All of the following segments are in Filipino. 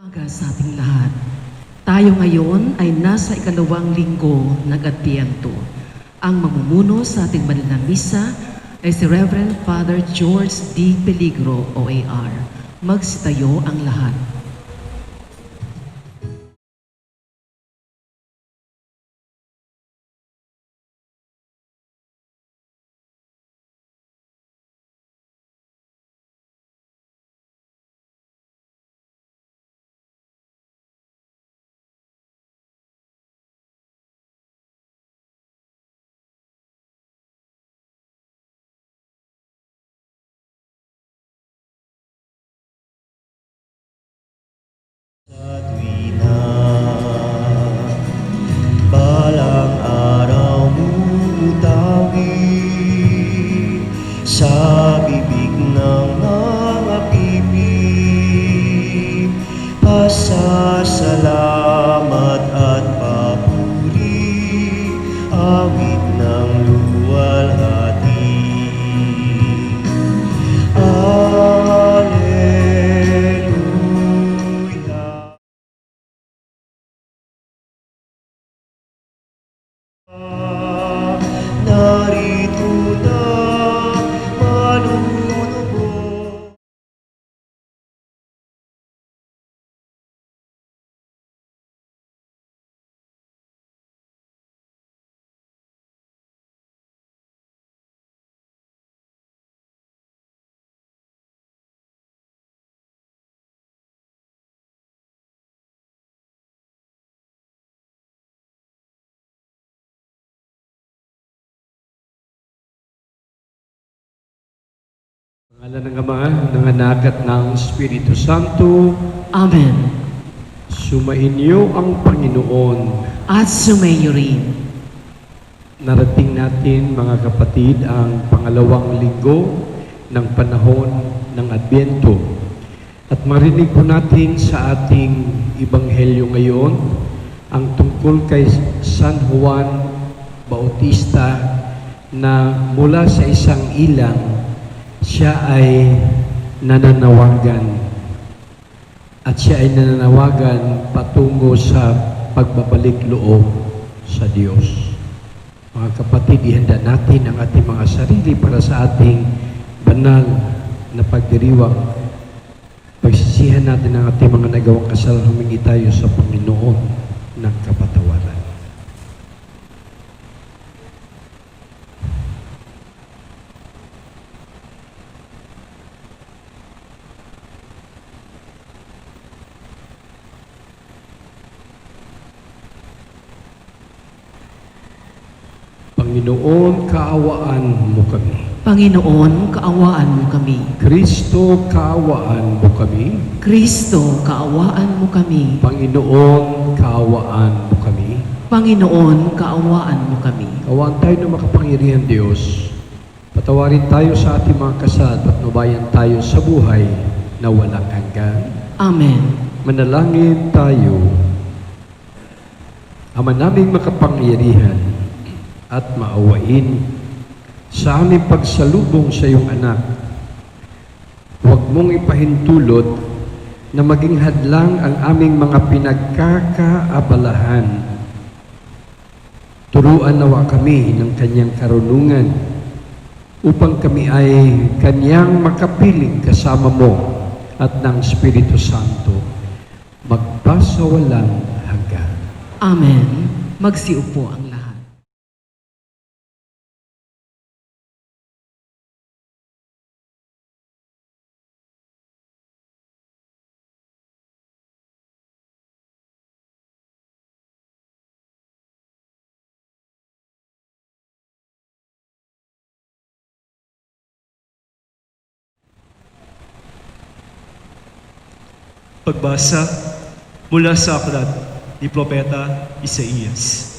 Umaga sa ating lahat. Tayo ngayon ay nasa ikalawang linggo ng Adbyento. Ang mamumuno sa ating banal na misa ay si Reverend Father George D. Peligro, OAR. Magsitayo ang lahat. Sa tuwina, balang araw mutawi sa bibig ng mga pipi, pasasalamat at papuri, awit ng luwalhati. Narito na malulubog. Pangalan ng Ama, ng Anak at ng Espiritu Santo, Amen. sumainyo ang Panginoon. At sumayo rin. Narating natin, mga kapatid, ang pangalawang linggo ng panahon ng Adbyento. At marinig po natin sa ating Ebanghelyo ngayon ang tungkol kay San Juan Bautista na mula sa isang ilang siya ay nananawagan at siya ay nananawagan patungo sa pagbabalik loob sa Diyos. Mga kapatid, ihanda natin ang ating mga sarili para sa ating banal na pagdiriwang. Pagsisihan natin ang ating mga nagawang kasalanan, humingi tayo sa Panginoon ng kapatawaran. Panginoon, kaawaan mo kami. Panginoon, kaawaan mo kami. Kristo, kaawaan mo kami. Kristo, kaawaan mo kami. Panginoon, kaawaan mo kami. Panginoon, kaawaan mo kami. Kaawaan tayo ng makapangyarihan Diyos. Patawarin tayo sa ating mga kasalanan at nubayan tayo sa buhay na walang hanggan. Amen. Manalangin tayo. Ama naming makapangyarihan at maawain sa aming pagsalubong sa iyong anak. Huwag mong ipahintulot na maging hadlang ang aming mga pinagkakaabalahan. Turuan nawa kami ng kanyang karunungan upang kami ay kanyang makapiling kasama mo at ng Espiritu Santo magpasawalang hanggan. Amen. Magsiupo ang lahat. Pagbasa mula sa aklat ni Propeta Isaías.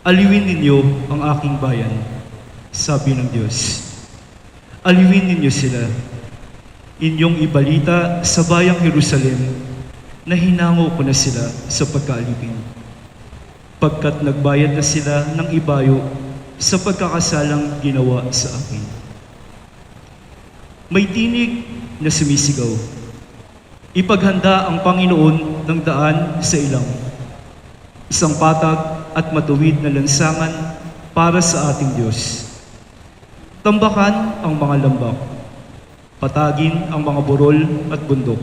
Aliwin ninyo ang aking bayan, sabi ng Diyos. Aliwin ninyo sila. Inyong ibalita sa bayang Jerusalem na hinango ko na sila sa pagkaalipin. Pagkat nagbayad na sila ng ibayo sa pagkakasalang ginawa sa akin. May tinig na sumisigaw, Ipaghanda ang Panginoon ng daan sa ilang, isang patag at matuwid na lansangan para sa ating Diyos. Tambakan ang mga lambak, patagin ang mga burol at bundok,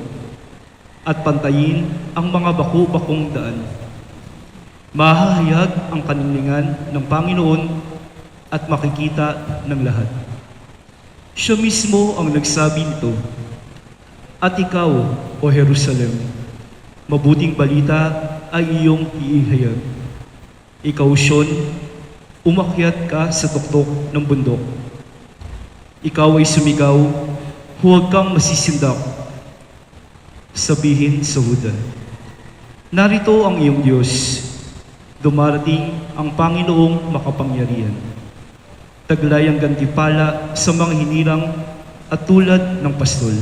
at pantayin ang mga baku-bakong daan. Mahahayag ang kaninglingan ng Panginoon at makikita ng lahat. Siya mismo ang nagsabi nito. At ikaw, O Jerusalem, mabuting balita ay iyong iihayag. Ikaw, Sion, umakyat ka sa tuktok ng bundok. Ikaw ay sumigaw, huwag kang masisindak. Sabihin sa Huda, narito ang iyong Diyos, dumarating ang Panginoong makapangyarihan. Taglay ang gantimpala sa mga hinirang at tulad ng pastol.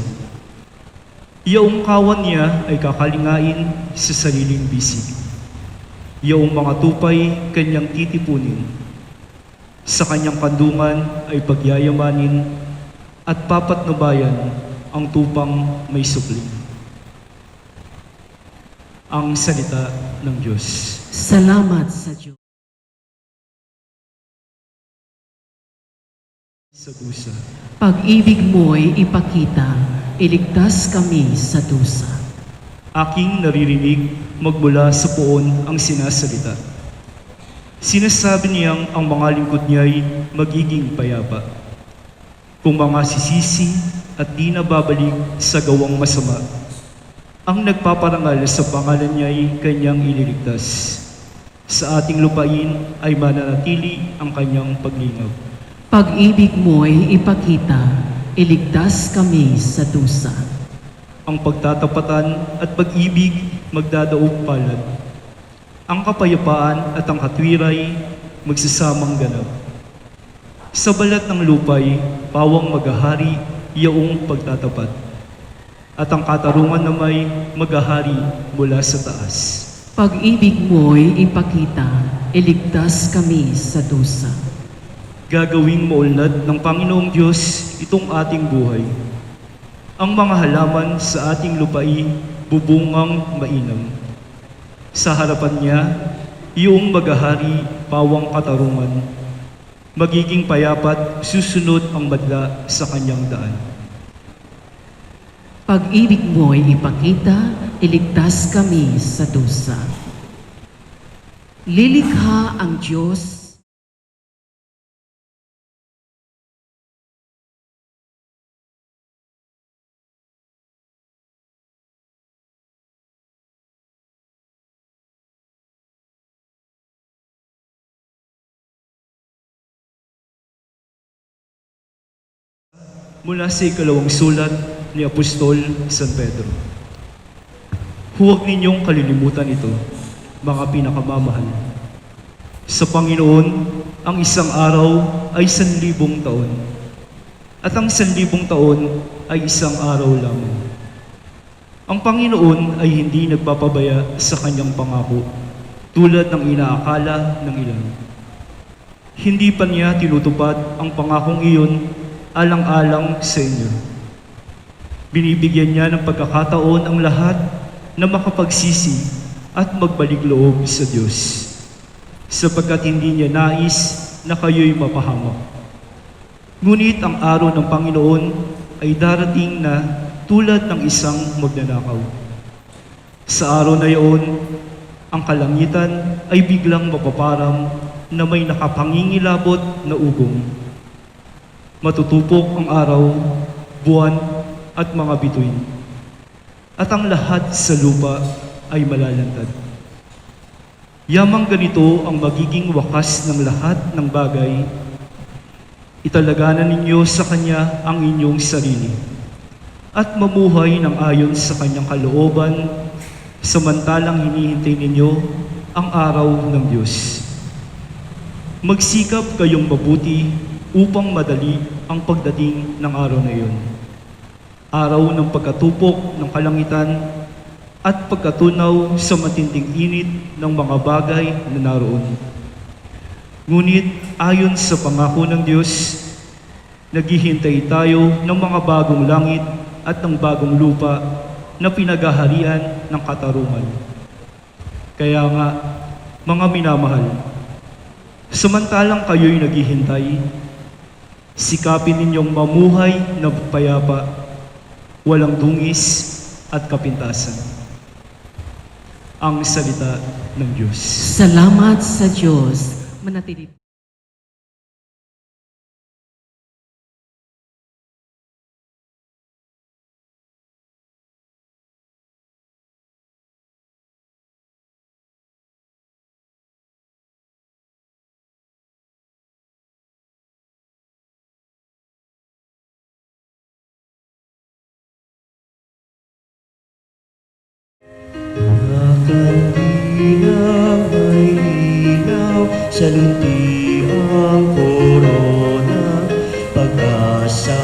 Iyong kawan niya ay kakalingain sa sariling bisig. Iyong mga tupay kanyang titipunin. Sa kanyang kandungan ay pagyayamanin at papatnubayan ang tupang may supling. Ang salita ng Diyos. Salamat sa Diyos. Sa dusa. Pag-ibig mo'y ipakita, iligtas kami sa dusa. Aking naririnig magmula sa poon ang sinasalita. Sinasabi niyang ang mga lingkod niya'y magiging payapa. Kung mga sisisi at di nababalik sa gawang masama, ang nagpaparangal sa pangalan niya'y kanyang ililigtas. Sa ating lupain ay mananatili ang kanyang paglingap. Pag-ibig mo'y ipakita, iligtas kami sa dusa. Ang pagtatapatan at pag-ibig magdadaog palad. Ang kapayapaan at ang katwiray magsasamang ganap. Sa balat ng lupay, pawang maghahari iyong pagtatapat. At ang katarungan na may maghahari mula sa taas. Pag-ibig mo'y ipakita, iligtas kami sa dusa. Gagawing maulad ng Panginoong Diyos itong ating buhay. Ang mga halaman sa ating lupain bubungang mainam. Sa harapan niya, iyong maghahari pawang katarungan. Magiging payapat susunod ang madla sa kanyang daan. Pag-ibig mo'y ipakita, iligtas kami sa dusa. Lilikha ang Diyos mula sa ikalawang sulat ni Apostol San Pedro. Huwag ninyong kalilimutan ito, mga pinakamamahal. Sa Panginoon, ang isang araw ay 1,000 taon, at ang 1,000 taon ay isang araw lamang. Ang Panginoon ay hindi nagpapabaya sa kanyang pangako, tulad ng inaakala ng ilan. Hindi pa niya tinutupad ang pangakong iyon alang-alang sa inyo. Binibigyan niya ng pagkakataon ang lahat na makapagsisi at magbalik loob sa Diyos, sapagkat hindi niya nais na kayo'y mapahamak. Ngunit ang araw ng Panginoon ay darating na tulad ng isang magnanakaw. Sa araw na iyon, ang kalangitan ay biglang mapaparang na may nakapangingilabot na ugong. Matutupok ang araw, buwan, at mga bituin. At ang lahat sa lupa ay malalantad. Yamang ganito ang magiging wakas ng lahat ng bagay. Italaganan ninyo sa Kanya ang inyong sarili at mamuhay ng ayon sa Kanyang kalooban, samantalang hinihintay ninyo ang araw ng Diyos. Magsikap kayong mabuti upang madali ang pagdating ng araw na iyon. Araw ng pagkatupok ng kalangitan at pagkatunaw sa matinding init ng mga bagay na naroon. Ngunit ayon sa pangako ng Diyos, naghihintay tayo ng mga bagong langit at ng bagong lupa na pinagaharian ng katarungan. Kaya nga, mga minamahal, samantalang kayo'y naghihintay, sikapin ninyong mamuhay na payapa, walang dungis at kapintasan. Ang salita ng Diyos. Salamat sa Diyos. Manatili. Nakandila may ilaw sa luntiang korona, pag-asa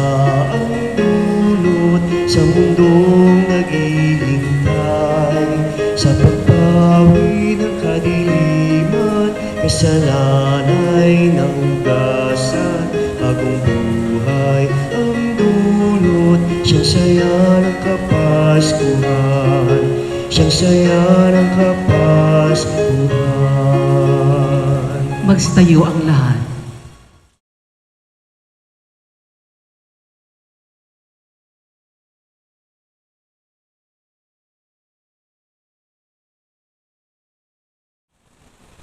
ang dulot sa mundong naghihintay, sa pagpawi ng kadiliman, kasalanay ng hugasan, bagong buhay ang dulot, siyang saya ng Kapaskuhan. Siyang saya ng Kapaskuhan. Magstayo ang lahat.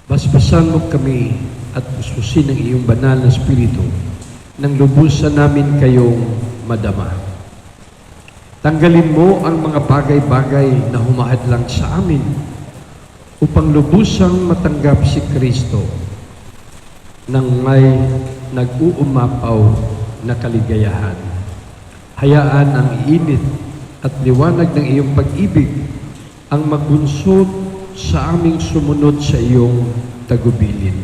Basbasan mo kami at puspusin ang iyong banal na Espiritu nang lubusan namin kayong madama. Tanggalin mo ang mga bagay-bagay na humahadlang sa amin upang lubusang matanggap si Kristo nang may nag-uumapaw na kaligayahan. Hayaan ang init at liwanag ng iyong pag-ibig ang magbunsod sa aming sumunod sa iyong tagubilin.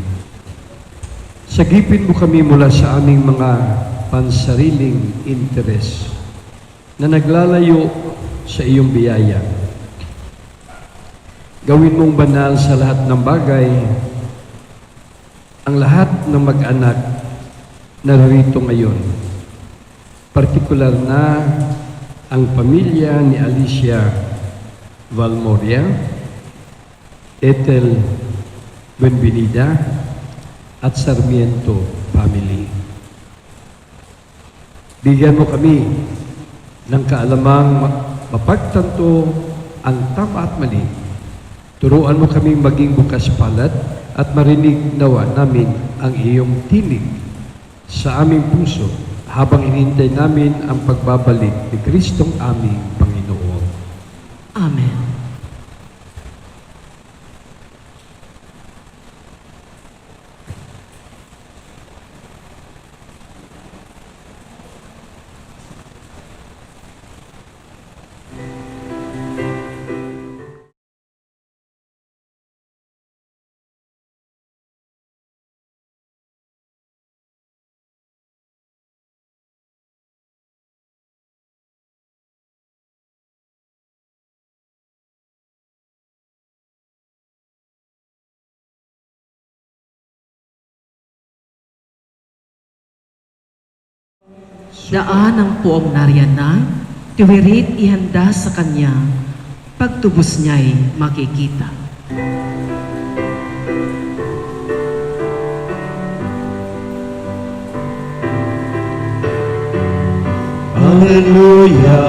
Sagipin mo kami mula sa aming mga pansariling interes na naglalayo sa iyong biyaya. Gawin mong banal sa lahat ng bagay ang lahat ng mag-anak na narito ngayon. Partikular na ang pamilya ni Alicia Valmoria, Ethel Buenvenida at Sarmiento family. Bigyan mo kami ng kaalamang mapagtanto ang tama at mali. Turuan mo kaming maging bukas palad at marinig nawa namin ang iyong tinig sa aming puso habang hinihintay namin ang pagbabalik ni Kristong aming Panginoon. Amen. Daan ang puong Nariyana, tiwirit ihanda sa kanya, pagtubos niya'y makikita. Hallelujah,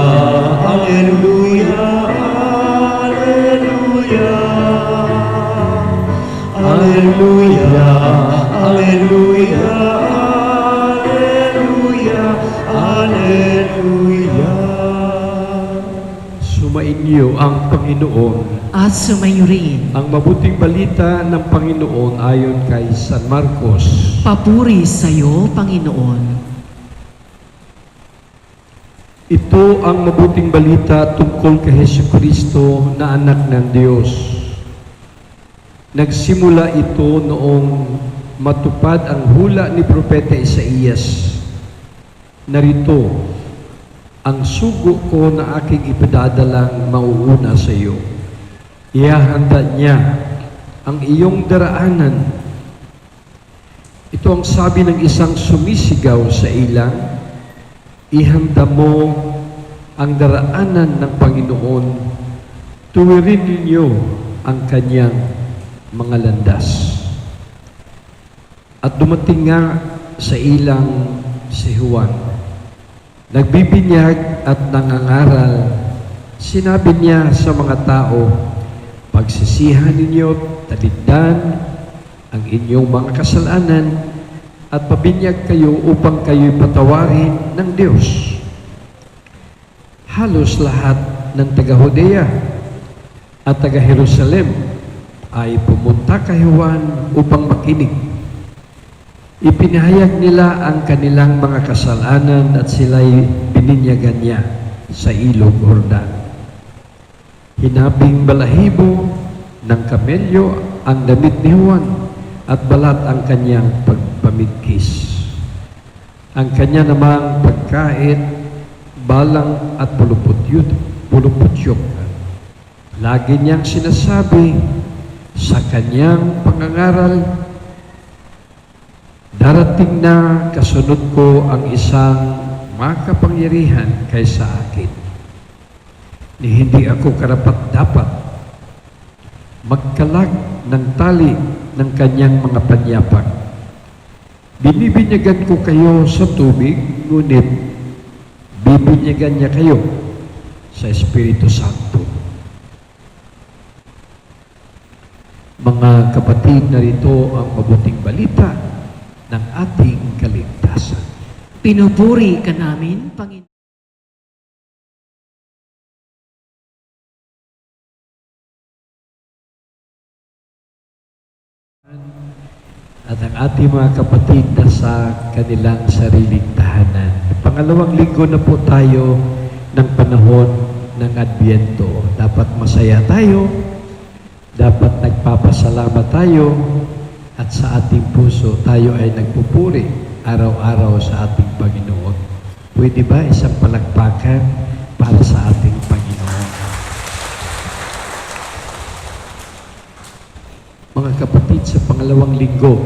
hallelujah, hallelujah. Hallelujah, hallelujah, hallelujah, hallelujah. Sumainyo ang Panginoon. At sumayo rin, Ang mabuting balita ng Panginoon ayon kay San Marcos. papuri sa iyo, Panginoon. Ito ang mabuting balita tungkol kay Jesucristo na anak ng Diyos. Nagsimula ito noong matupad ang hula ni Propeta Isaías. Narito, ang sugo ko na aking ipadadalang mauuna sa iyo. Ihahanda niya ang iyong daraanan. Ito ang sabi ng isang sumisigaw sa ilang, ihanda mo ang daraanan ng Panginoon, tuwirin ninyo ang kanyang mga landas. At dumating nga sa ilang si Juan, nagbibinyag at nangangaral. Sinabi niya sa mga tao, pagsisihan ninyo, taligdan ang inyong mga kasalanan at pabinyag kayo upang kayo'y patawarin ng Diyos. Halos lahat ng taga-Judea at taga-Jerusalem ay pumunta kay Juan upang makinig. Ipinahayag nila ang kanilang mga kasalanan at sila'y bininyagan niya sa ilog Jordan. Hinabing balahibo ng kamelyo ang damit ni Juan at balat ang kanyang pagpamigkis. Ang kanya namang pagkain, balang at puluputyok. Lagi niyang sinasabi sa kanyang pangangaral, darating na kasunod ko ang isang makapangyarihan kaysa akin, ni hindi ako karapat-dapat magkalag ng tali ng kanyang mga panyapak. Binibinyagan ko kayo sa tubig, ngunit bibinyagan niya kayo sa Espiritu Santo. Mga kapatid, narito ang mabuting balita ng ating kaligtasan. Pinupuri ka namin, Panginoon. At ang ating mga kapatid na sa kanilang sariling tahanan. Pangalawang linggo na po tayo ng panahon ng Adbyento. Dapat masaya tayo, dapat nagpapasalamat tayo, at sa ating puso tayo ay nagpupuri araw-araw sa ating Panginoon. Pwede ba isang palakpakan para sa ating Panginoon? Mga kapatid, sa pangalawang linggo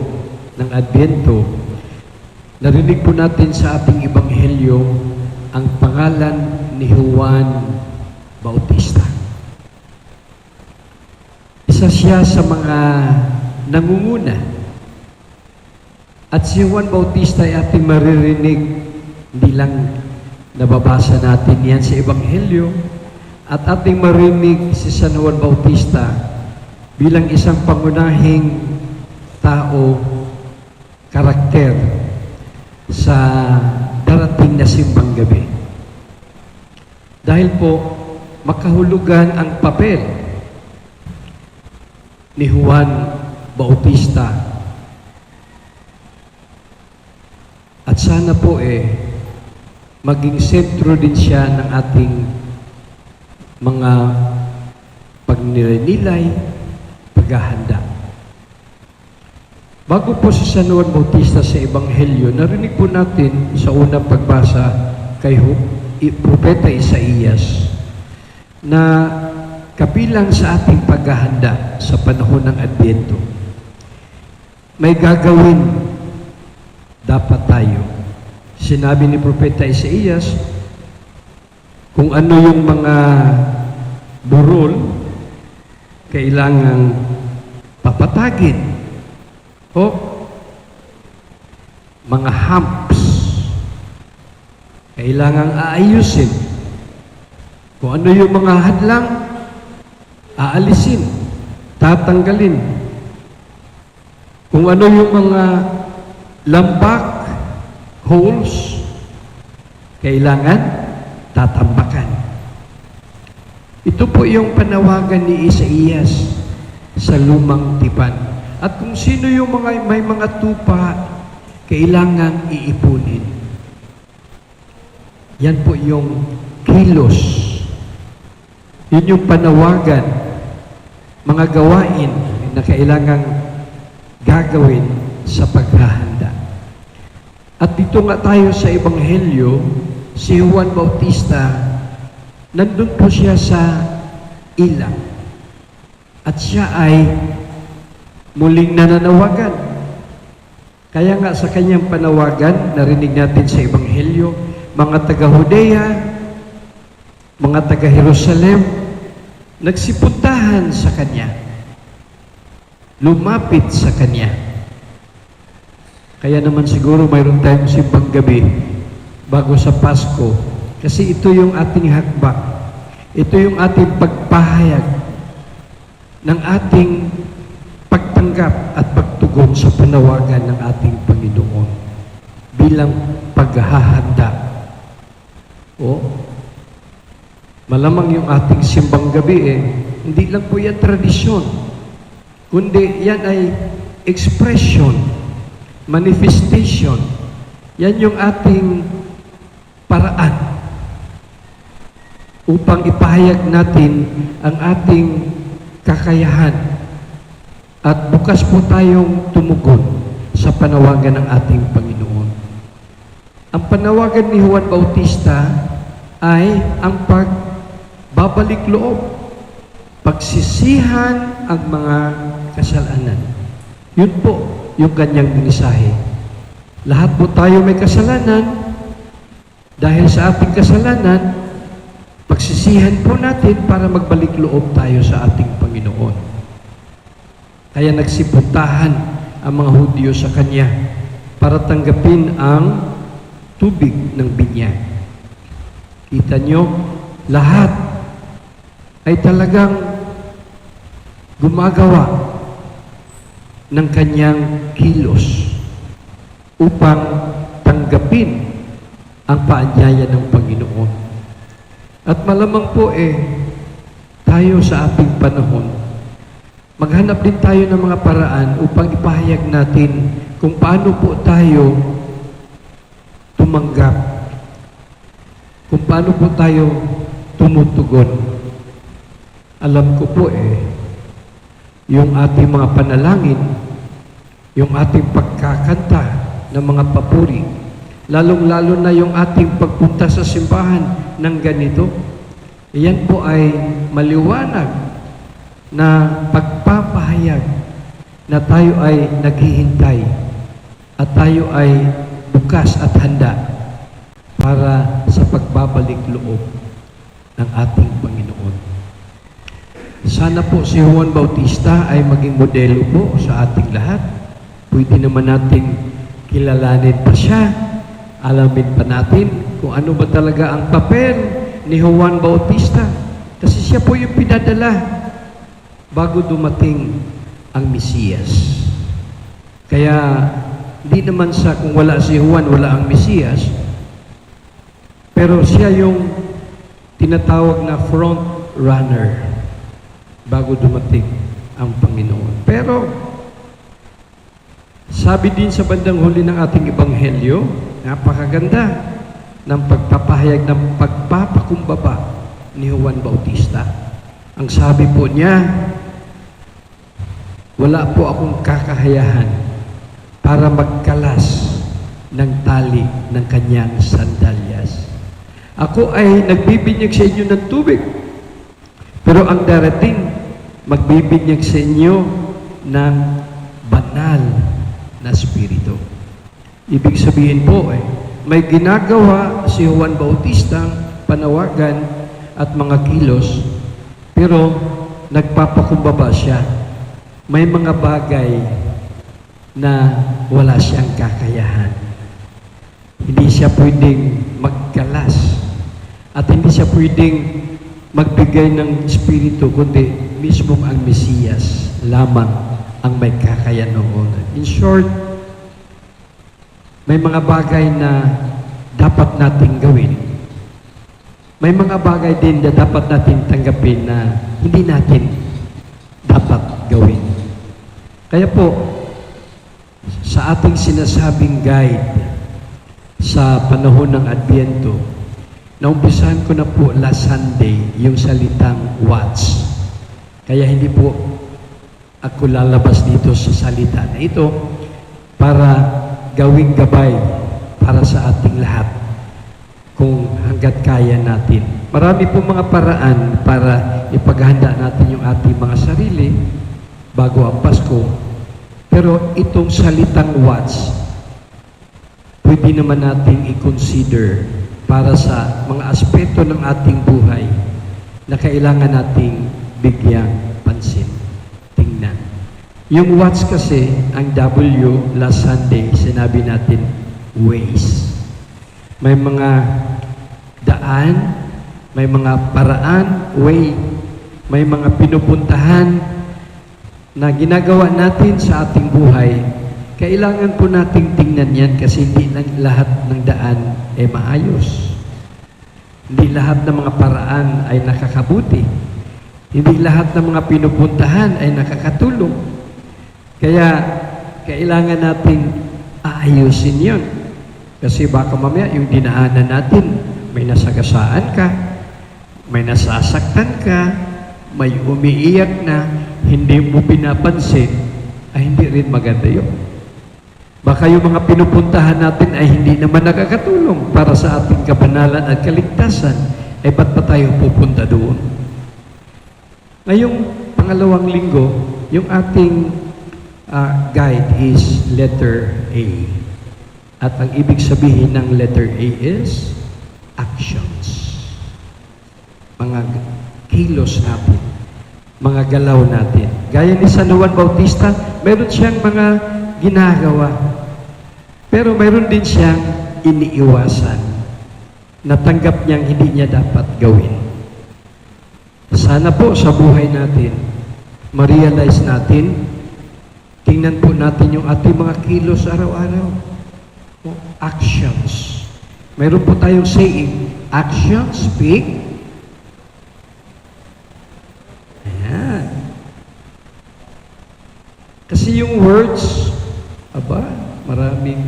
ng Adbyento, narinig po natin sa ating Ebanghelyo ang pangalan ni Juan Bautista. Isa siya sa mga nangunguna. At si Juan Bautista ay ating maririnig, hindi lang nababasa natin yan sa Ebanghelyo, at ating marinig si San Juan Bautista bilang isang pangunahing tao, karakter sa darating na simbang gabi. Dahil po, makahulugan ang papel ni Juan Bautista. At sana po maging sentro din siya ng ating mga pagnilaynilay, paghahanda. Bago po si San Juan Bautista sa Ebanghelyo, narinig po natin sa unang pagbasa kay Propeta Isaías na kabilang sa ating paghahanda sa panahon ng Adbyento, may gagawin dapat tayo. Sinabi ni Propeta Isaías kung ano yung mga burol kailangang papatagin o mga humps kailangang aayusin. Kung ano yung mga hadlang, aalisin, tatanggalin. Kung ano yung mga lambak, holes, kailangan tatambakan. Ito po yung panawagan ni Isaías sa lumang tipan. At kung sino yung may mga tupa, kailangan iipunin. Yan po yung kilos. Yun yung panawagan, mga gawain na kailangang gagawin sa paghahanda. At dito nga tayo sa Ebanghelyo, si Juan Bautista, nandun po siya sa ilang. At siya ay muling nananawagan. Kaya nga sa kanyang panawagan, narinig natin sa Ebanghelyo, mga taga-Judea mga taga-Jerusalem, nagsipuntahan sa Kanya. Lumapit sa Kanya. Kaya naman siguro mayroon tayong simbang gabi bago sa Pasko. Kasi ito yung ating hakbang. Ito yung ating pagpahayag ng ating pagtanggap at pagtugon sa panawagan ng ating Panginoon bilang paghahanda. O, malamang yung ating simbang gabi hindi lang po yan tradisyon, kundi yan ay expression, manifestation. Yan yung ating paraan upang ipahayag natin ang ating kakayahan at bukas po tayong tumugon sa panawagan ng ating Panginoon. Ang panawagan ni Juan Bautista ay ang pagbabalik loob, pagsisihan ang mga kasalanan. Yun po yung kanyang mensahe. Lahat po tayo may kasalanan. Dahil sa ating kasalanan, pagsisihan po natin para magbalik loob tayo sa ating Panginoon. Kaya nagsipuntahan ang mga Hudyo sa Kanya para tanggapin ang tubig ng binyag. Kita nyo, lahat ay talagang gumagawa ng kanyang kilos upang tanggapin ang paanyaya ng Panginoon. At malamang po tayo sa ating panahon, maghanap din tayo ng mga paraan upang ipahayag natin kung paano po tayo tumanggap, kung paano po tayo tumutugon. Alam ko po yung ating mga panalangin, yung ating pagkakanta ng mga papuri, lalong-lalo na yung ating pagpunta sa simbahan ng ganito, iyan po ay maliwanag na pagpapahayag na tayo ay naghihintay at tayo ay bukas at handa para sa pagbabalik loob ng ating Panginoon. Sana po si Juan Bautista ay maging modelo po sa ating lahat. Pwede naman nating kilalanin pa siya, alamin pa natin kung ano ba talaga ang papel ni Juan Bautista. Kasi siya po yung pinadala bago dumating ang Mesiyas. Kaya hindi naman sa kung wala si Juan, wala ang Mesiyas, pero siya yung tinatawag na front runner bago dumating ang Panginoon. Pero sabi din sa bandang huli ng ating ebanghelyo, napakaganda ng pagpapahayag ng pagpapakumbaba ni Juan Bautista. Ang sabi po niya, wala po akong kakayahan para magkalas ng tali ng kanyang sandalyas. Ako ay nagbibinyag sa inyo ng tubig, pero ang darating, magbibinyag sa inyo ng banal na Espiritu. Ibig sabihin po, may ginagawa si Juan Bautista, panawagan at mga kilos, pero nagpapakumbaba siya. May mga bagay na wala siyang kakayahan. Hindi siya pwedeng magkalas at hindi siya pwedeng magbigay ng Espiritu, kundi mismong ang Mesiyas lamang ang may kakayahan noon. In short, may mga bagay na dapat nating gawin. May mga bagay din na dapat natin tanggapin na hindi natin dapat gawin. Kaya po, sa ating sinasabing guide sa panahon ng Adbyento, naumpisahan ko na po last Sunday yung salitang watch. Kaya hindi po ako lalabas dito sa salita na ito para gawing gabay para sa ating lahat kung hanggat kaya natin. Marami po mga paraan para ipaghanda natin yung ating mga sarili bago ang Pasko. Pero itong salitang watch, pwede naman nating i-consider para sa mga aspeto ng ating buhay na kailangan nating bigyang pansin. Tingnan. Yung watch kasi, ang W last Sunday, sinabi natin, ways. May mga daan, may mga paraan, way, may mga pinupuntahan na ginagawa natin sa ating buhay. Kailangan po nating tingnan yan kasi hindi lang lahat ng daan ay maayos. Hindi lahat ng mga paraan ay nakakabuti. Hindi lahat ng mga pinupuntahan ay nakakatulong. Kaya kailangan nating aayusin yon. Kasi baka mamaya yung dinaanan natin, may nasagasaan ka, may nasasaktan ka, may umiiyak na, hindi mo pinapansin, ay hindi rin maganda yun. Baka yung mga pinupuntahan natin ay hindi naman nakakatulong para sa ating kabanalan at kaligtasan, ay ba't pa tayo pupunta doon? Ngayong pangalawang linggo, yung ating guide is letter A. At ang ibig sabihin ng letter A is actions. Mga kilos natin, mga galaw natin. Gaya ni San Juan Bautista, meron siyang mga ginagawa. Pero meron din siyang iniiwasan. Natanggap niyang hindi niya dapat gawin. Sana po sa buhay natin, ma-realize natin, tingnan po natin yung ating mga kilos araw-araw. Actions. Meron po tayong saying, actions speak. Ayan. Kasi yung words, maraming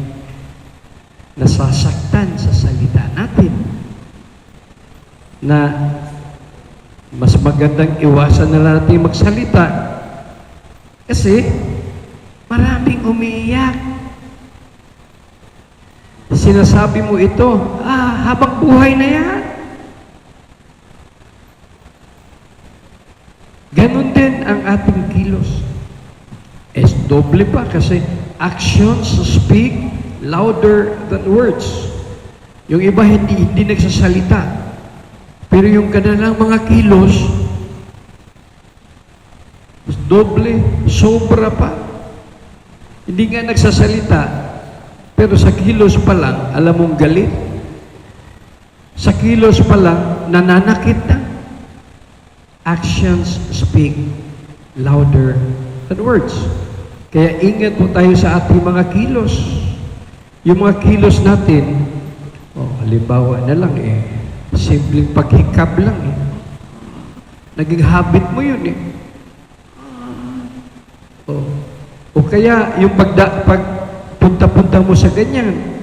nasasaktan sa salita natin na mas magandang iwasan na natin magsalita kasi maraming umiiyak. Sinasabi mo ito, habang buhay na yan. Ganon din ang ating kilos. Es doble pa kasi actions speak louder than words. Yung iba hindi nagsasalita. Pero yung kanilang mga kilos, doble, sobra pa. Hindi nga nagsasalita, pero sa kilos pa lang, alam mong galit. Sa kilos pa lang, nananakit na. Actions speak louder than words. Kaya ingat po tayo sa ating mga kilos. Yung mga kilos natin, halimbawa na lang simpleng paghikab lang Naging habit mo yun O kaya yung pagpunta-punta mo sa ganyan,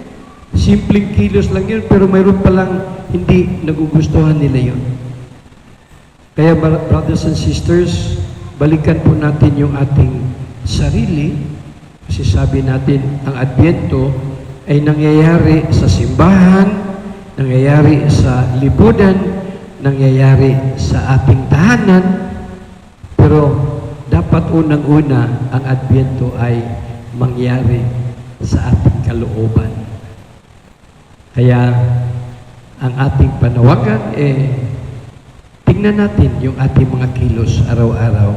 simpleng kilos lang yun, pero mayroon palang hindi nagugustuhan nila yun. Kaya brothers and sisters, balikan po natin yung ating sarili, kasi sabi natin, ang Adbyento ay nangyayari sa simbahan, nangyayari sa lipunan, nangyayari sa ating tahanan, pero dapat unang-una ang Adbyento ay mangyari sa ating kalooban. Kaya ang ating panawagan tingnan natin yung ating mga kilos araw-araw.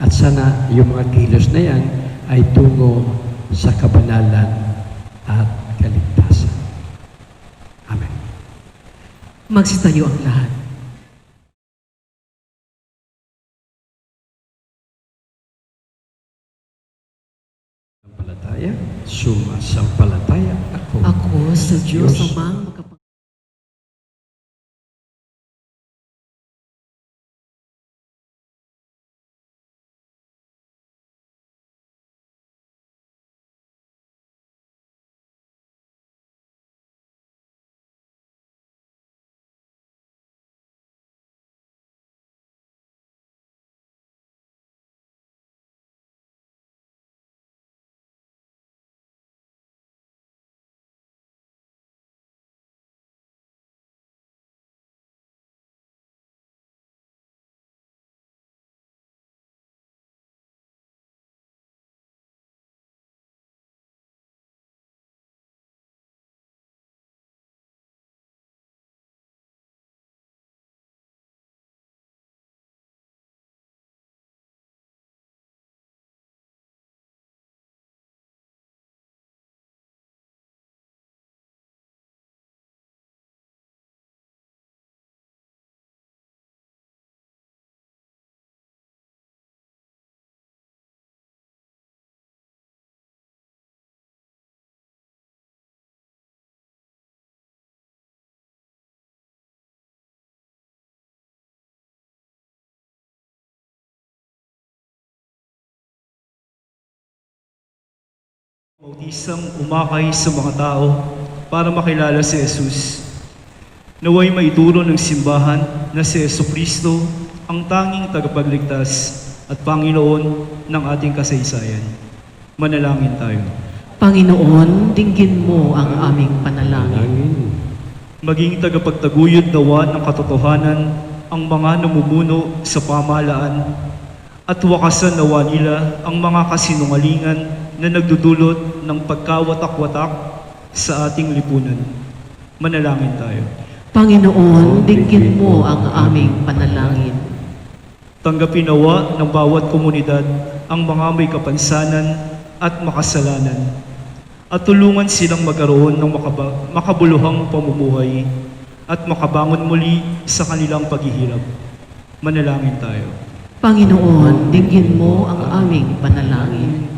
At sana yung mga kilos na yan ay tungo sa kabanalan at kaligtasan. Amen. Magsitayo ang lahat. Sumasampalataya ako. Ako sa Diyos Amang Bautisang umakay sa mga tao para makilala si Jesus. Naway maituro ng simbahan na si Jesucristo ang tanging tagapagligtas at Panginoon ng ating kasaysayan. Manalangin tayo. Panginoon, dinggin mo ang aming panalangin. Langin. Maging tagapagtaguyod nawa ng katotohanan ang mga namumuno sa pamahalaan at wakasan nawa nila ang mga kasinungalingan na nagdudulot ng pagkawatak-watak sa ating lipunan. Manalangin tayo. Panginoon, dinggin mo ang aming panalangin. Tanggapin nawa ng bawat komunidad ang mga may kapansanan at makasalanan at tulungan silang magkaroon ng makabuluhang pamumuhay at makabangon muli sa kanilang paghihirap. Manalangin tayo. Panginoon, dinggin mo ang aming panalangin.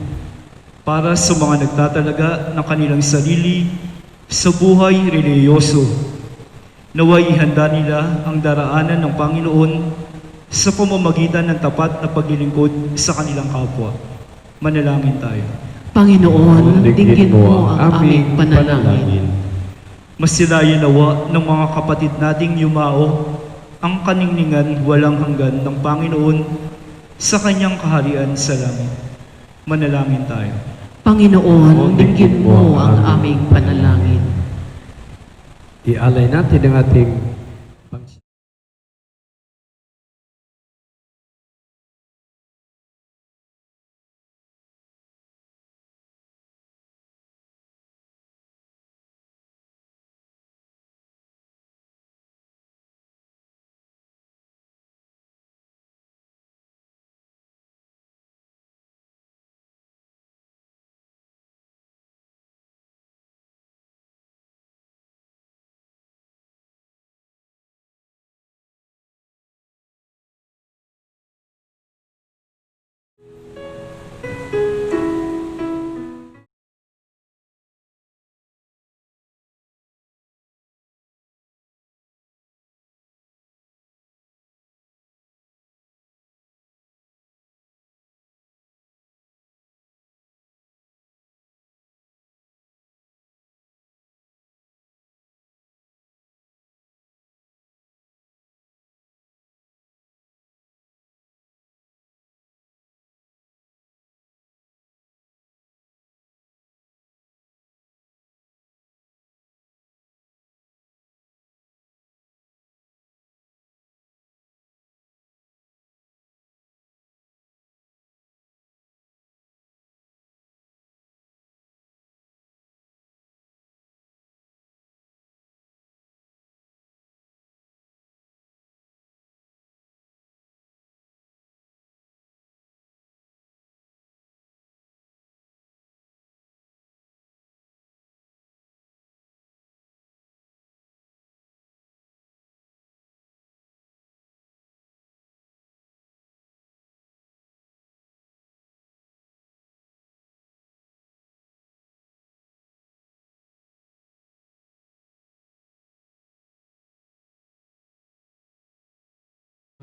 Para sa mga nagtatalaga ng kanilang sarili sa buhay reliyoso, naway ihanda nila ang daraanan ng Panginoon sa pamamagitan ng tapat na paglilingkod sa kanilang kapwa. Manalangin tayo. Panginoon, dinggin mo ang aming panalangin. Masilayan nawa ng mga kapatid nating yumao ang kaningningan walang hanggan ng Panginoon sa kanyang kaharian sa langit. Manalangin tayo. Panginoon, dinggin mo ang aming panalangin. Ialay natin ang ating bansa.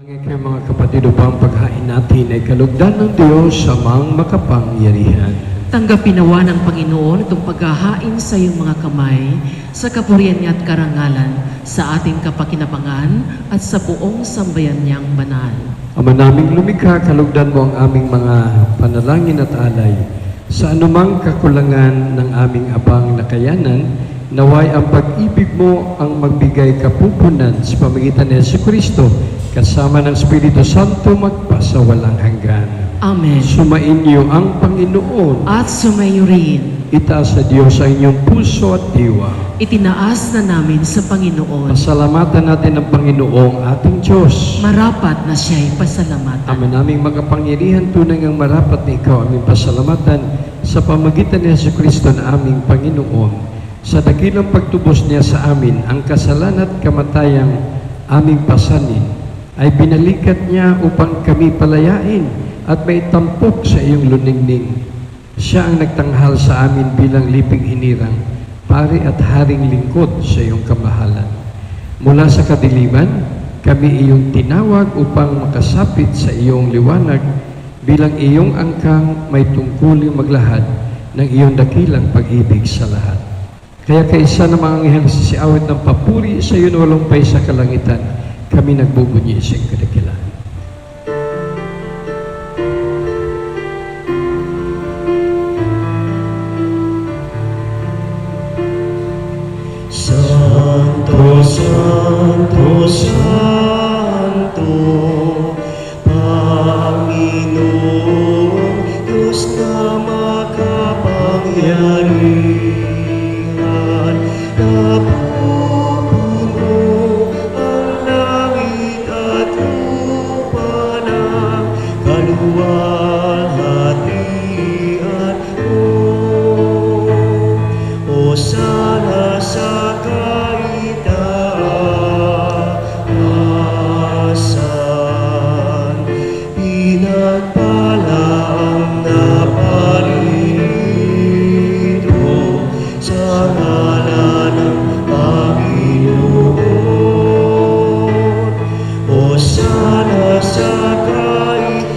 Ngayon mga kapatid, upang paghain natin ay kalugdan ng Diyos amang makapangyarihan. Tanggapin nawa ng Panginoon itong paghahain sa iyong mga kamay, sa kapurihan niya at karangalan, sa ating kapakinabangan at sa buong sambayan niyang banal. Ama naming lumikha, kalugdan mo ang aming mga panalangin at alay. Sa anumang kakulangan ng aming abang nakayanan, naway ang pag-ibig mo ang magbigay kapupunan sa pamagitan ni Jesucristo, kasama ng Espiritu Santo magpasawalang hanggan. Amen. Sumainyo ang Panginoon. At sumayo rin, Itaas sa Diyos ang inyong puso at diwa. itinaas na namin sa Panginoon. Pasalamatan natin ang Panginoong ating Diyos. Marapat na siya'y pasalamatan. Ama naming makapangyarihan, tunay ngang marapat na ikaw aming pasalamatan sa pamagitan ni Jesucristo na aming Panginoon. Sa dakilang pagtubos niya sa amin, ang kasalanan at kamatayang aming pasanin, ay binalikat niya upang kami palayain at may tampok sa iyong luningning. Siya ang nagtanghal sa amin bilang liping hinirang, pari at haring lingkod sa iyong kamahalan. Mula sa kadiliman, kami iyong tinawag upang makasapit sa iyong liwanag bilang iyong angkang may tungkuling maglahad ng iyong dakilang pag-ibig sa lahat. Kaya kaisa ng mga anghel sa siawit ng papuri sa iyo na walumpay sa kalangitan, kami nagbubunyi sa iyong kadakilaan. Santo, Santo, Santo, Panginoong Diyos na makapangyarihan, napupuno ang langit at lupa ng kaluwalhatian mo. O sana sa kaitaasan, pinagpala ang naparito sa ngalan ng Panginoon. O sana sa kaitaasan.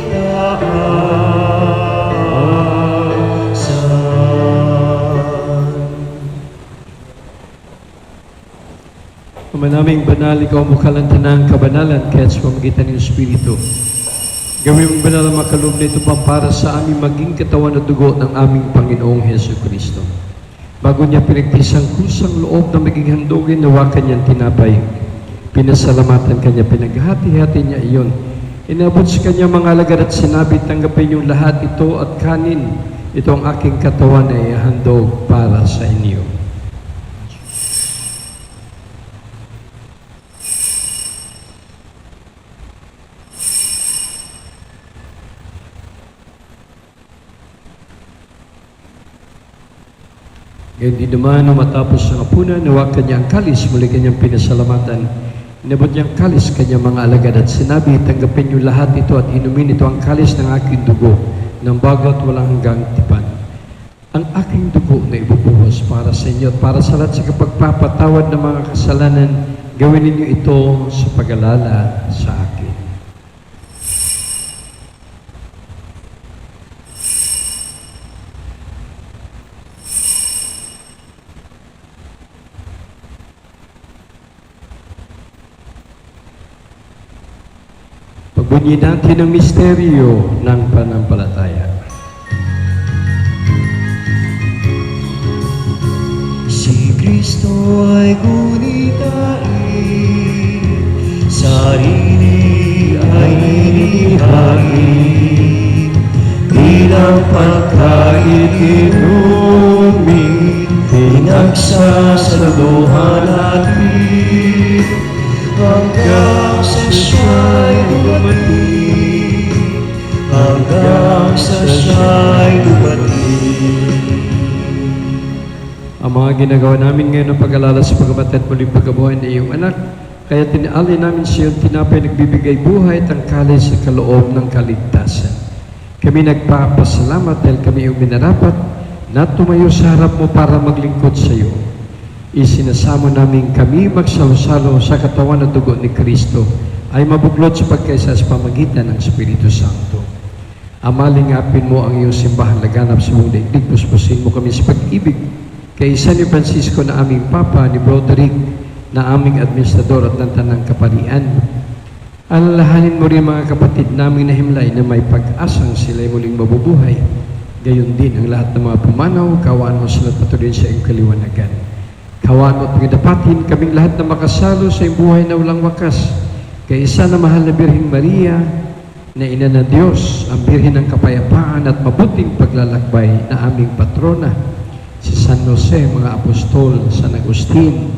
Ama naming banal, ikaw ang bukal ng tanang kabanalan, kaya sa pamagitan ng Espiritu. Gawin mong banal ang makaloob na ito para sa aming maging katawan at dugo ng aming Panginoong Heso Kristo. Bago niya pinagtisang kusang loob na maging handogin, nawakan niyang tinapay. Pinasalamatan kanya, pinaghati-hati niya iyon. Inabot sa kanya mga alagad at sinabi, tanggapin niyong lahat ito at kanin. Ito ang aking katawan na ihandog para sa inyo. Ngayon din naman, nung matapos ang hapunan, nawakan niya ang kalis, muli kanyang pinasalamatan. Inabot niya ang kalis kanyang mga alagad at sinabi, tanggapin niyo lahat ito at inumin ito ang kalis ng aking dugo, ng bago at walang hanggang tipan. Ang aking dugo na ibubuhos para sa inyo at para sa lahat sa kapagpapatawad ng mga kasalanan, gawin ninyo ito sa pag-alala sa akin. Pagbunyi natin ang misteryo ng pananampalataya. Si Kristo ay gunitain, sarili ay inihain, bilang pagkain inumin, pinagsasaluhan natin, hanggang sa siya'y dumating, hanggang sa siya'y dumating. Ang mga ginagawa namin ngayon ng pag-alala sa pagkamatay at muling pagkabuhay ng iyong anak, kaya tinaalay namin sa iyong tinapay nagbibigay buhay at ang kalis sa kaloob ng kaligtasan. Kami nagpapasalamat dahil kami iyong minarapat na tumayo sa harap mo para maglingkod sa iyo. Isinasamo namin kami magsalo-salo sa katawan at dugo ni Kristo ay mabuklod sa pagkaisa sa pamagitan ng Espiritu Santo. Amalingapin mo ang iyong simbahan laganap sa buong daigdig, puspusin mo kami sa pag-ibig kay San ni Francisco na aming Papa, ni Broderick na aming administrador at ng Tanang Kaparian. Alalahanin mo rin mga kapatid naming na himlay na may pag-asang sila'y muling mabubuhay. Gayon din ang lahat ng mga pumanaw, kawaan mo sila patuloy sa iyong kaliwanagan. Kawaan mo at pagdapatin kaming lahat na makasalo sa iyong buhay na walang wakas. Kay isa na mahal na Birheng Maria, na ina ng Diyos, ang Birhen ng kapayapaan at mabuting paglalakbay na aming patrona. Si San Jose, mga apostol, San Agustin,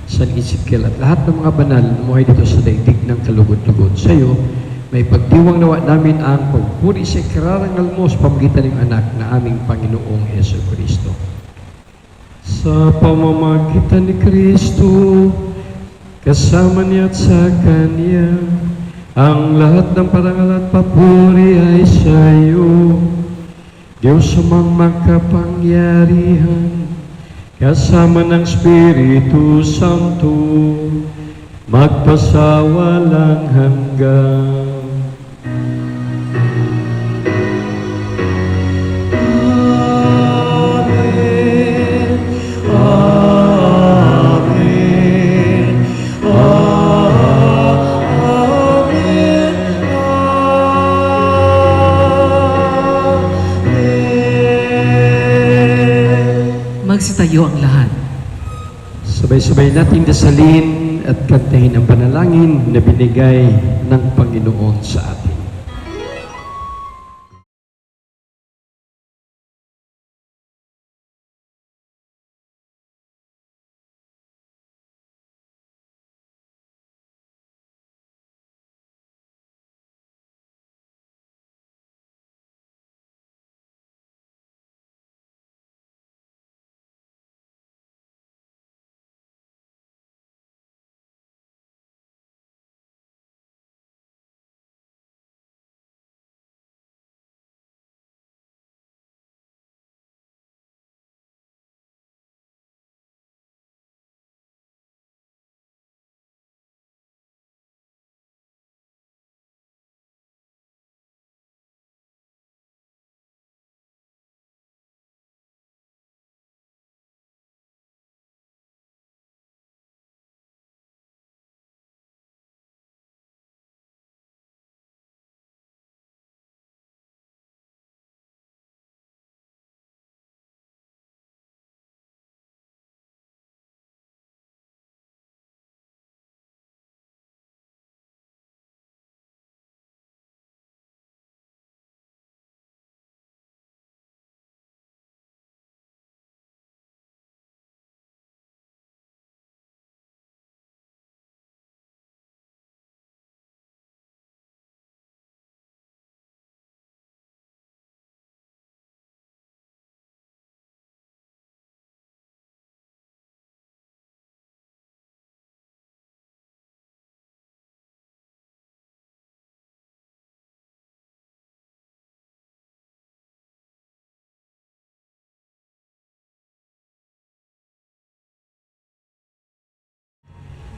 San Ezekiel at lahat ng mga banal na muhay dito sa daigdig ng kalugod-lugod sa iyo, may pagdiwang nawa namin ang pagpuri sa ikararangal mo sa pamagitan ng anak na aming Panginoong Heso Kristo. Sa pamamagitan ni Kristo, kasama niya at sa Kanya, ang lahat ng parangal at papuri ay sa iyo. Diyos amang makapangyarihan, kasama ng Espiritu Santo, magpasawalang hanggan. Magstayo ang lahat. Sabay-sabay natin dasalin at kantahin ang panalangin na binigay ng Panginoon sa atin.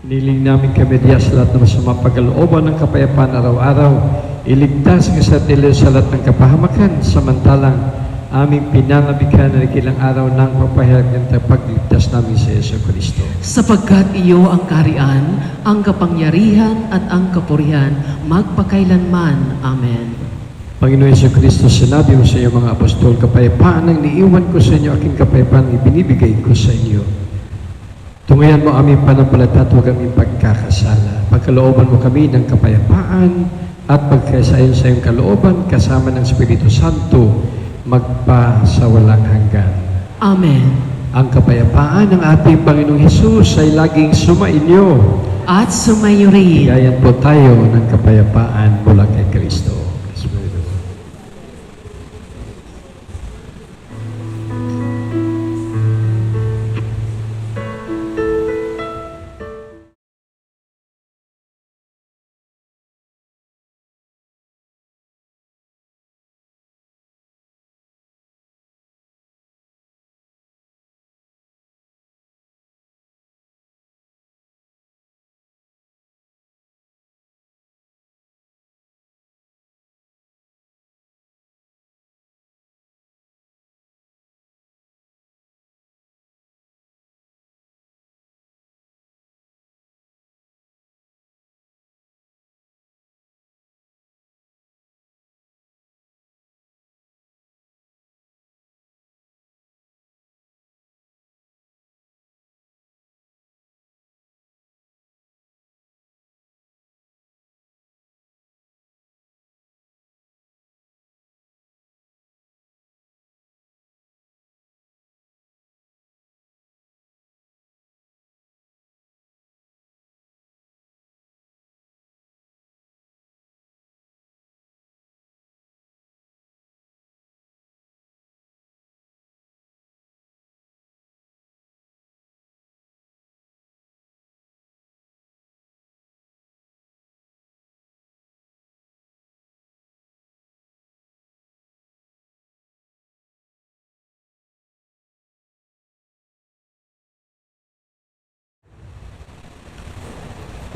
Niling namin kami diya sa lahat ng masama pagkalooban ng kapayapaan araw-araw. Iligtas ang isa't ilayo sa lahat ng kapahamakan, samantalang aming pinangabikan na ilang araw ng papahayag ng pagligtas namin sa Yesu Kristo. Sapagkat iyo ang kaharian, ang kapangyarihan at ang kapurihan, magpakailanman. Amen. Panginoon Yesu Kristo, sinabi mo sa iyo mga apostol, kapayapaan ang niiwan ko sa inyo, aking kapayapaan ibinibigay ko sa inyo. Tungayan mo aming panampalataya at huwag aming pagkakasala. Pagkalooban mo kami ng kapayapaan at pagkasayon sa iyong kalooban kasama ng Espiritu Santo magpa sa walang hanggan. Amen. Ang kapayapaan ng ating Panginoong Hesus ay laging sumainyo. At sumayo rin. Gayan po tayo ng kapayapaan mula kay Kristo.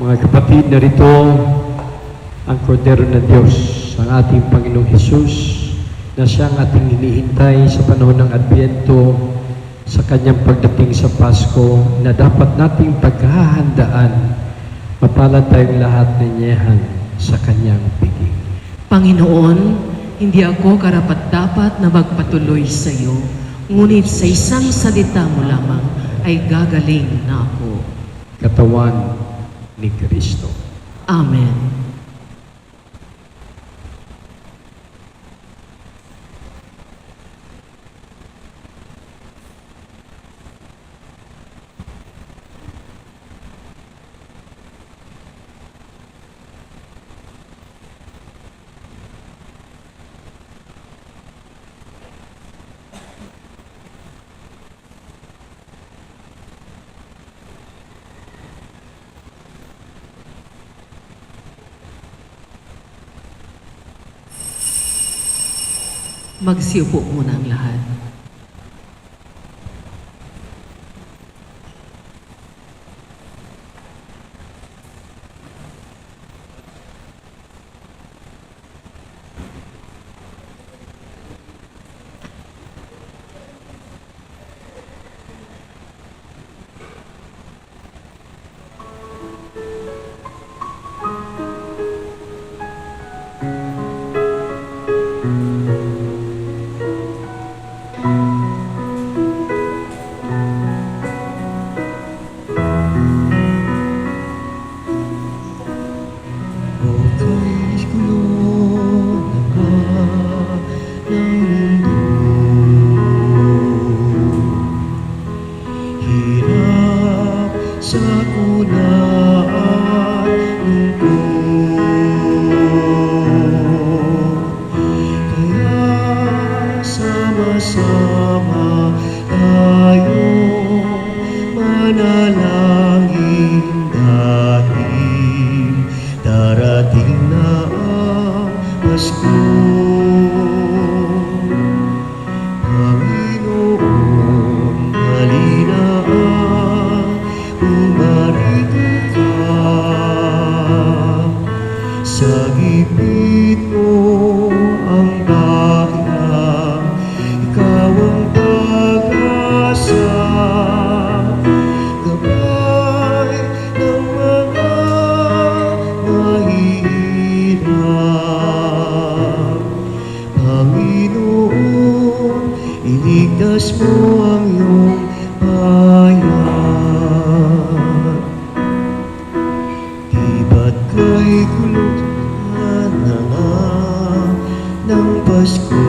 Mga kapatid, narito ang Kordero ng Diyos, ang ating Panginoong Hesus, na siyang ating hinihintay sa panahon ng Adbyento, sa kanyang pagdating sa Pasko, na dapat nating paghahandaan. Mapalad tayong lahat ng niyahan sa kanyang piging. Panginoon, hindi ako karapat-dapat na magpatuloy sa iyo, Ngunit sa isang salita mo lamang ay gagaling na ako. Katawan ni Kristo. Amen. Magsiupo muna ang lahat. Okay, gulo na ba ng mundo? Hirap, sakuna at lungkot. Kaya sama-sama tayo manalangin dahil darating na ang Pasko. Panginoon, halina umarito ka. Sa gipit mo ang bayan, ikaw ang pag-asa. Gabay ng mga mahihirap. Panginoon, iligtas mo ang iyong bayan. Di ba't kay guluhan na nga ng Pasko?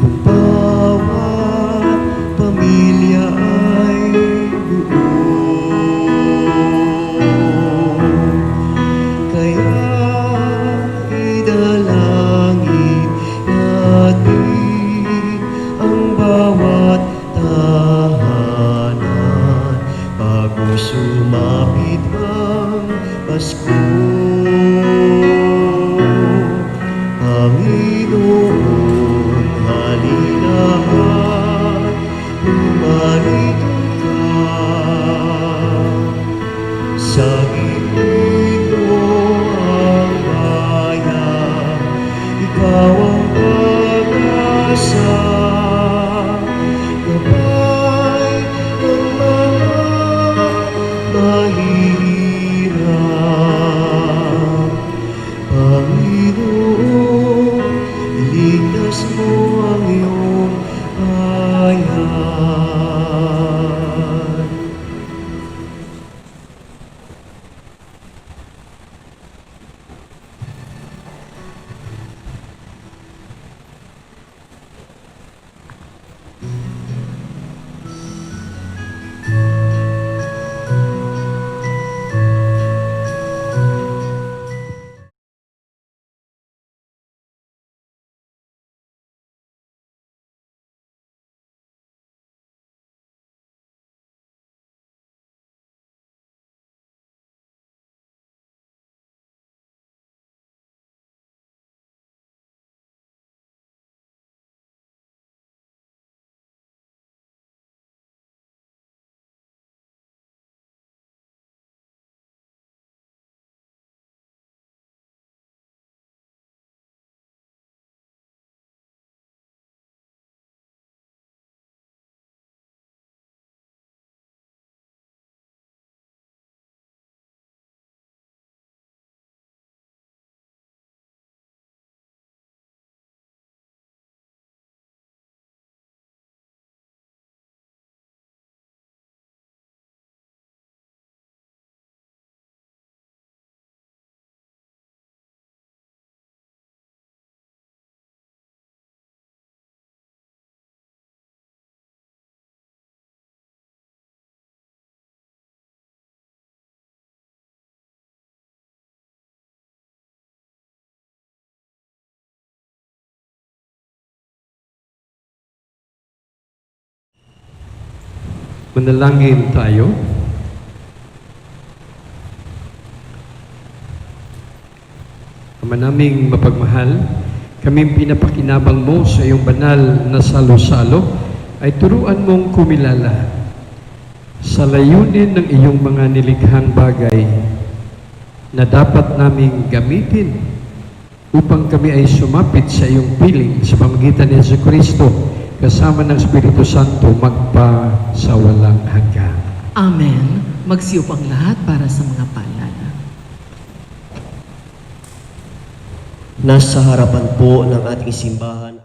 Kung bawat pamilya ay buo, kaya idalangin natin ang bawat tahanan bago sumapit ang Pasko. Panginoon, halina umarito ka. Sa gilid mo ang bayan, ikaw ang pag-asa. Gabay ng mga mahihirap. Panginoon, iligtas mo ang iyong bayan. Manalangin tayo. Ama naming mapagmahal, kaming pinapakinabang mo sa iyong banal na salo-salo ay turuan mong kumilala sa layunin ng iyong mga nilikhang bagay na dapat naming gamitin upang kami ay sumapit sa iyong piling sa pamamagitan ni Jesucristo kasama ng Espiritu Santo magpa sa walang hanggan. Amen. Magsiyup ang lahat para sa mga paalala. Nasa harapan po ng ating simbahan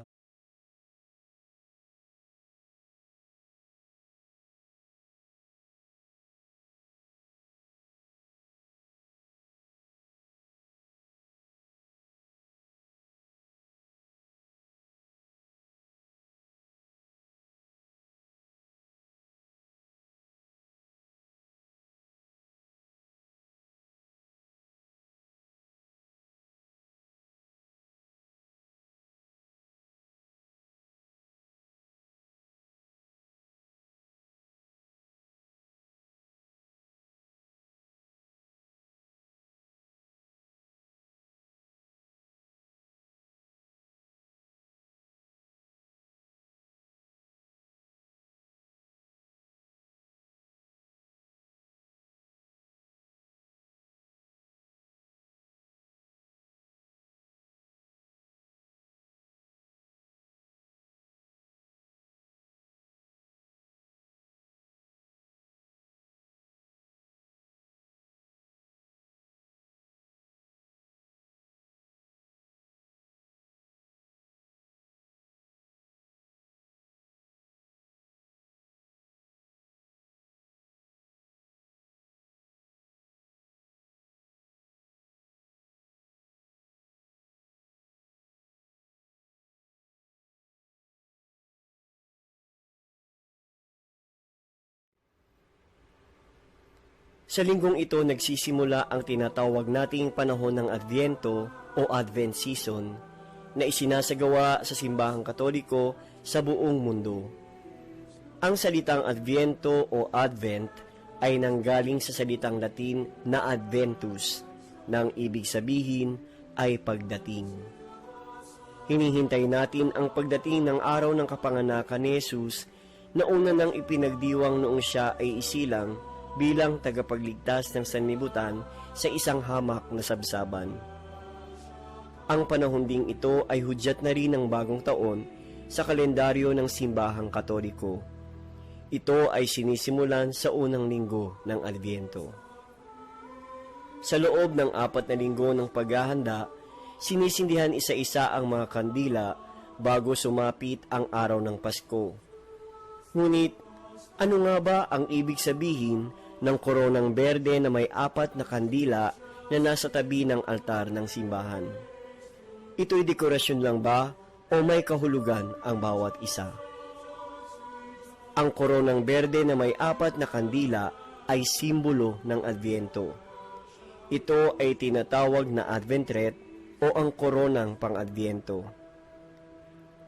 Sa linggong ito nagsisimula ang tinatawag nating panahon ng Adviento o Advent Season na isinasagawa sa simbahang Katoliko sa buong mundo. Ang salitang Adviento o Advent ay nanggaling sa salitang Latin na Adventus, na ang ibig sabihin ay pagdating. Hinihintay natin ang pagdating ng araw ng kapanganakan ni Jesus na una nang ipinagdiwang noong siya ay isilang bilang tagapagligtas ng sanlibutan sa isang hamak na sabsaban. Ang panahon ding ito ay hudyat na rin ng bagong taon sa kalendaryo ng simbahang Katoliko. Ito ay sinisimulan sa unang linggo ng Adviento. Sa loob ng 4 na linggo ng paghahanda, sinisindihan isa-isa ang mga kandila bago sumapit ang araw ng Pasko. Ngunit, ano nga ba ang ibig sabihin ng koronang berde na may 4 na kandila na nasa tabi ng altar ng simbahan? Ito'y dekorasyon lang ba o may kahulugan ang bawat isa? Ang koronang berde na may 4 na kandila ay simbolo ng Adviento. Ito ay tinatawag na Advent wreath o ang koronang pang-Adviento.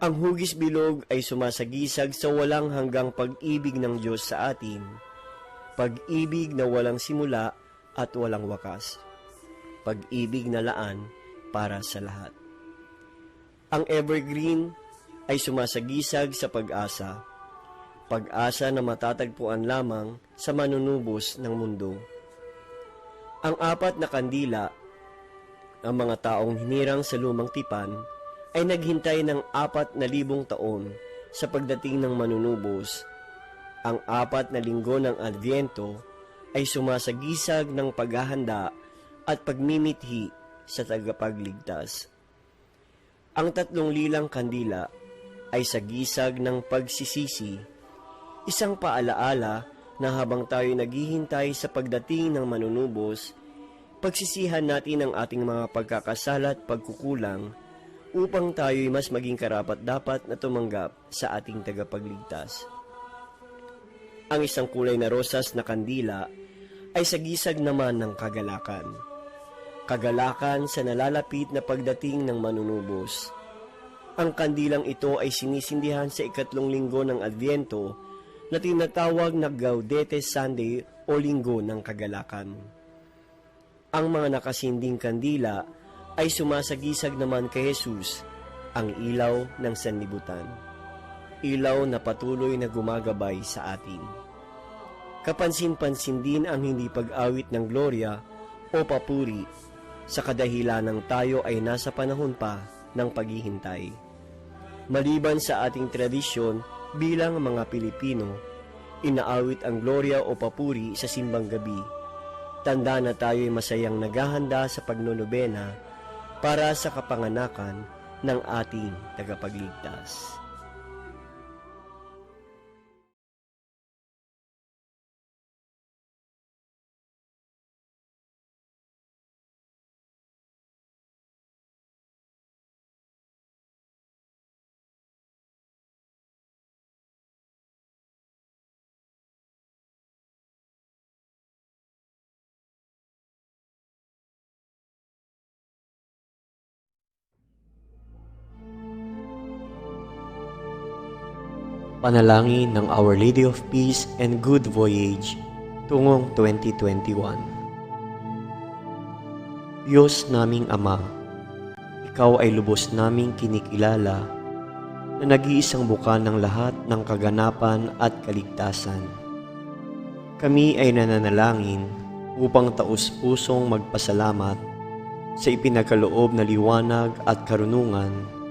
Ang hugis bilog ay sumasagisag sa walang hanggang pag-ibig ng Diyos sa atin, pag-ibig na walang simula at walang wakas, pag-ibig na laan para sa lahat. Ang evergreen ay sumasagisag sa pag-asa, pag-asa na matatagpuan lamang sa manunubos ng mundo. Ang 4 na kandila, ang mga taong hinirang sa lumang tipan, ay naghintay ng 4,000 taon sa pagdating ng manunubos. Ang 4 na linggo ng Adviento ay sumasagisag ng paghahanda at pagmimithi sa tagapagligtas. Ang 3 lilang kandila ay sagisag ng pagsisisi, isang paalaala na habang tayo naghihintay sa pagdating ng manunubos, pagsisihan natin ang ating mga pagkakasala at pagkukulang upang tayo'y mas maging karapat-dapat na tumanggap sa ating tagapagligtas. Ang isang kulay na rosas na kandila ay sagisag naman ng kagalakan. Kagalakan sa nalalapit na pagdating ng manunubos. Ang kandilang ito ay sinisindihan sa 3 linggo ng Adviento na tinatawag na Gaudete Sunday o Linggo ng Kagalakan. Ang mga nakasinding kandila ay sumasagisag naman kay Jesus, ang ilaw ng sanlibutan. Ilaw na patuloy na gumagabay sa atin. Kapansin-pansin din ang hindi pag-awit ng gloria o papuri sa kadahilanang tayo ay nasa panahon pa ng paghihintay. Maliban sa ating tradisyon bilang mga Pilipino, inaawit ang gloria o papuri sa simbang gabi. Tanda na tayo'y masayang naghahanda sa pagnonobena para sa kapanganakan ng ating tagapagligtas. Panalangin ng Our Lady of Peace and Good Voyage tungong 2021. Diyos naming Ama, Ikaw ay lubos naming kinikilala na nag-iisang bukal ng lahat ng kaganapan at kaligtasan. Kami ay nananalangin upang taus-pusong magpasalamat sa ipinagkaloob na liwanag at karunungan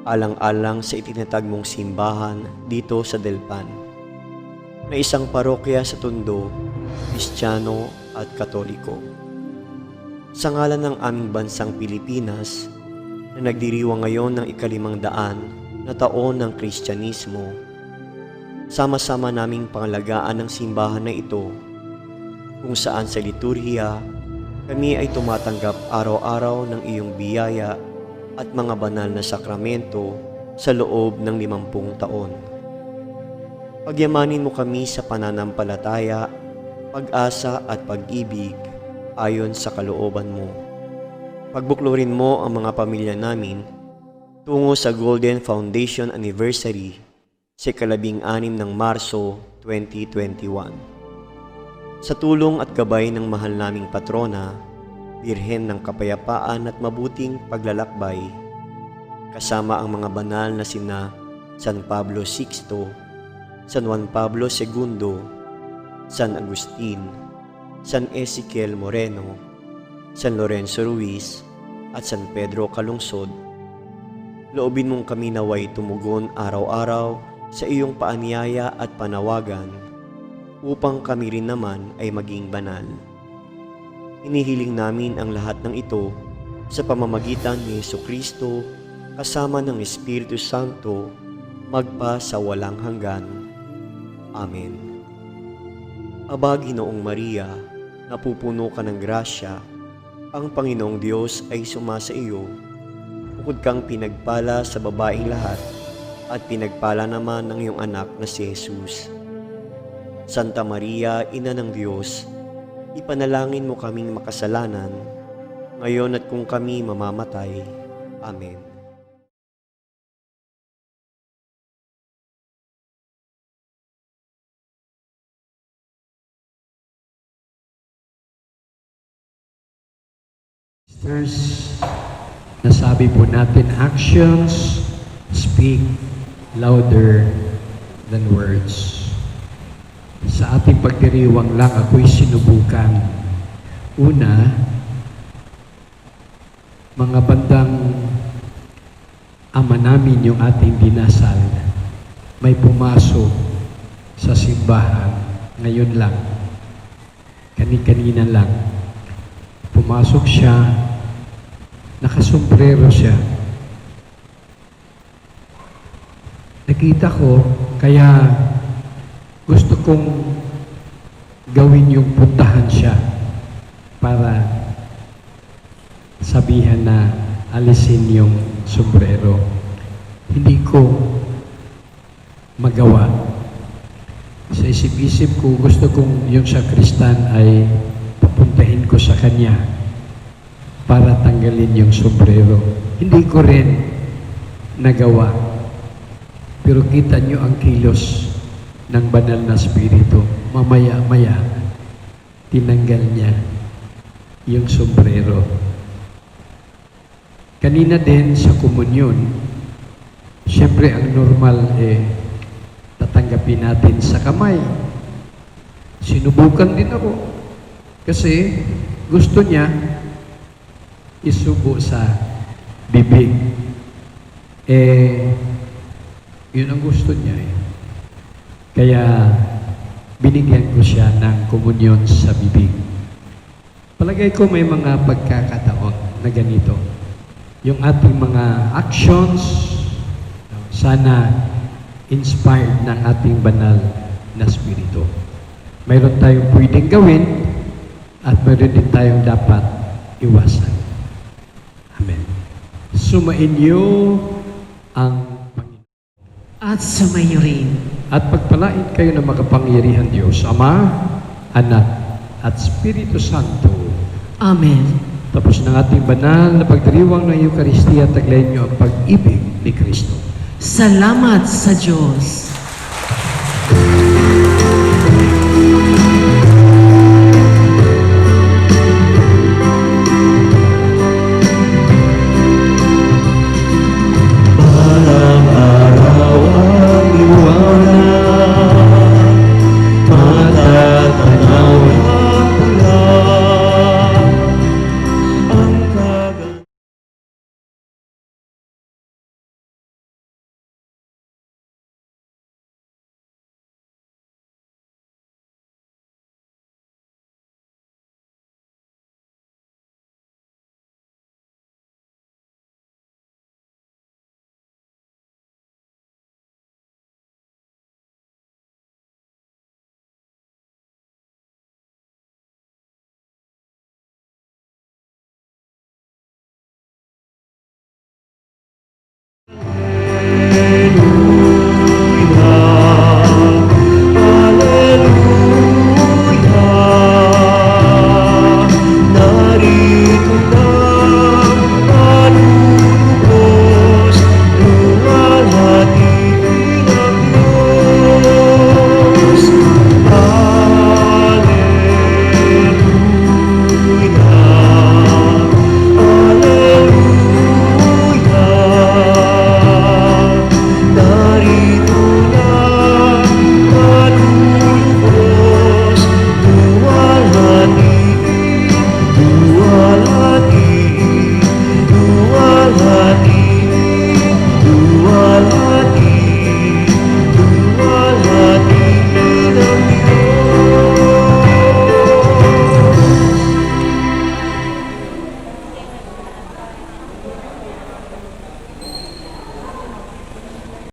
alang-alang sa itinatag mong simbahan dito sa Delpan, na isang parokya sa Tondo, Kristiyano at Katoliko. Sa ngalan ng aming bansang Pilipinas, na nagdiriwang ngayon ng 500 na taon ng Kristyanismo, sama-sama naming pangalagaan ng simbahan na ito, kung saan sa liturhiya, kami ay tumatanggap araw-araw ng iyong biyaya at mga banal na sakramento sa loob ng 50 taon. Pagyamanin mo kami sa pananampalataya, pag-asa at pag-ibig ayon sa kalooban mo. Pagbuklurin mo ang mga pamilya namin tungo sa Golden Foundation Anniversary sa 16 ng Marso 2021. Sa tulong at gabay ng mahal naming patrona, Birhen ng Kapayapaan at Mabuting Paglalakbay, kasama ang mga banal na sina San Pablo VI, San Juan Pablo II, San Agustin, San Ezequiel Moreno, San Lorenzo Ruiz, at San Pedro Calungsod. Loobin mong kami naway tumugon araw-araw sa iyong paanyaya at panawagan upang kami rin naman ay maging banal. Inihiling namin ang lahat ng ito sa pamamagitan ni Jesucristo kasama ng Espiritu Santo magpa sa walang hanggan. Amen. Aba, Ginoong Maria, napupuno ka ng grasya, ang Panginoong Diyos ay sumasa iyo. Bukod kang pinagpala sa babaeng lahat at pinagpala naman ng iyong anak na si Jesus. Santa Maria, Ina ng Diyos, ipanalangin mo kaming makasalanan, ngayon at kung kami mamamatay. Amen. Sisters, nasabi po natin, actions speak louder than words. Sa ating pagdiriwang lang, ako'y sinubukan. Una, mga bandang ama namin yung ating dinasal, may pumasok sa simbahan ngayon lang, kani-kanina lang. Pumasok siya, nakasombrero siya. Nakita ko, kaya gusto kong gawin yung puntahan siya para sabihan na alisin yung sombrero. Hindi ko magawa. Sa isip-isip ko, gusto kong yung sakristan ay papuntahin ko sa kanya para tanggalin yung sombrero. Hindi ko rin nagawa. Pero kita nyo ang kilos ng banal na spirito. Mamaya-maya, tinanggal niya yung sombrero. Kanina din sa komunyon, siyempre ang normal tatanggapin natin sa kamay. Sinubukan din ako kasi gusto niya isubo sa bibig. Yun ang gusto niya Kaya binigyan ko siya ng komunyon sa bibig. Palagay ko may mga pagkakataon na ganito. Yung ating mga actions, sana inspired ng ating banal na spirito. Mayroon tayong pwedeng gawin at mayroon din tayong dapat iwasan. Amen. Sumain niyo ang Panginoon. At sumayo rin. At pagpalain kayo ng makapangyarihan Diyos, Ama, Anak, at Espiritu Santo. Amen. Tapos ng ating banal na pagdiriwang ng Eucharistia, taglayin niyo ang pag-ibig ni Kristo. Salamat sa Diyos.